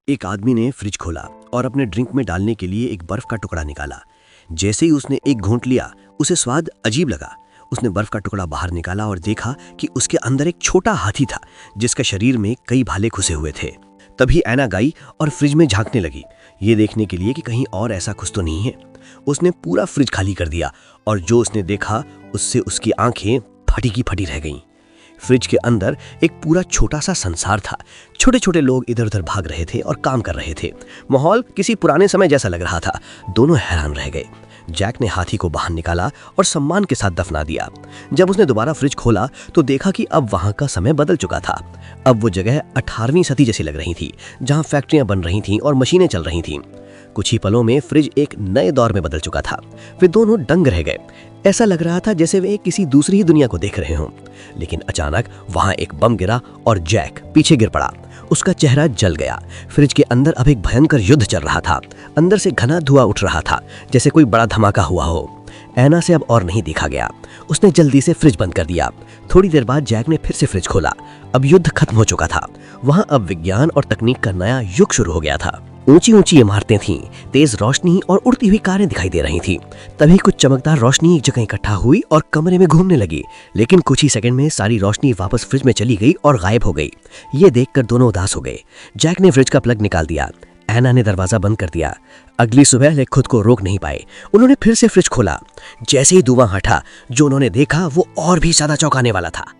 एक आदमी ने फ्रिज खोला और अपने ड्रिंक में डालने के लिए एक बर्फ का टुकड़ा निकाला। जैसे ही उसने एक घूंट लिया, उसे स्वाद अजीब लगा। उसने बर्फ का टुकड़ा बाहर निकाला और देखा कि उसके अंदर एक छोटा हाथी था जिसका शरीर में कई भाले घुसे हुए थे। तभी ऐना गई और फ्रिज में झांकने लगी, ये देखने के लिए कि कहीं और ऐसा कुछ तो नहीं है। उसने पूरा फ्रिज खाली कर दिया और जो उसने देखा उससे उसकी आंखें फटी की फटी रह गईं। फ्रिज के अंदर एक पूरा छोटा सा संसार था। छोटे छोटे लोग इधर उधर भाग रहे थे और काम कर रहे थे। माहौल किसी पुराने समय जैसा लग रहा था। दोनों हैरान रह गए। जैक ने हाथी को बाहर निकाला और सम्मान के साथ दफना दिया। जब उसने दोबारा फ्रिज खोला तो देखा कि अब वहां का समय बदल चुका था। अब वो जगह 18वीं सदी जैसी लग रही थी, जहां फैक्ट्रियां बन रही थीं और मशीनें चल रही थीं। कुछ ही पलों में फ्रिज एक नए दौर में बदल चुका था। वे दोनों दंग रह गए। ऐसा लग रहा था जैसे वे किसी दूसरी ही दुनिया को देख रहे हों। लेकिन अचानक वहां एक बम गिरा और जैक पीछे गिर पड़ा। उसका चेहरा जल गया। फ्रिज के अंदर अब एक भयंकर युद्ध चल रहा था। अंदर से घना धुआं उठ रहा था, जैसे कोई बड़ा धमाका हुआ हो। ऐना से अब और नहीं देखा गया। उसने जल्दी से फ्रिज बंद कर दिया। थोड़ी देर बाद जैक ने फिर से फ्रिज खोला। अब युद्ध खत्म हो चुका था। वहां अब विज्ञान और तकनीक का नया युग शुरू हो गया था। ऊंची ऊंची इमारतें थीं, तेज रोशनी और उड़ती हुई कारें दिखाई दे रही थीं। तभी कुछ चमकदार रोशनी एक जगह इकट्ठा हुई और कमरे में घूमने लगी। लेकिन कुछ ही सेकंड में सारी रोशनी वापस फ्रिज में चली गई और गायब हो गई। ये देखकर दोनों उदास हो गए। जैक ने फ्रिज का प्लग निकाल दिया। ऐना ने दरवाजा बंद कर दिया। अगली सुबह वे खुद को रोक नहीं पाए। उन्होंने फिर से फ्रिज खोला। जैसे ही धुआं हटा, जो उन्होंने देखा वो और भी ज्यादा चौंकाने वाला था।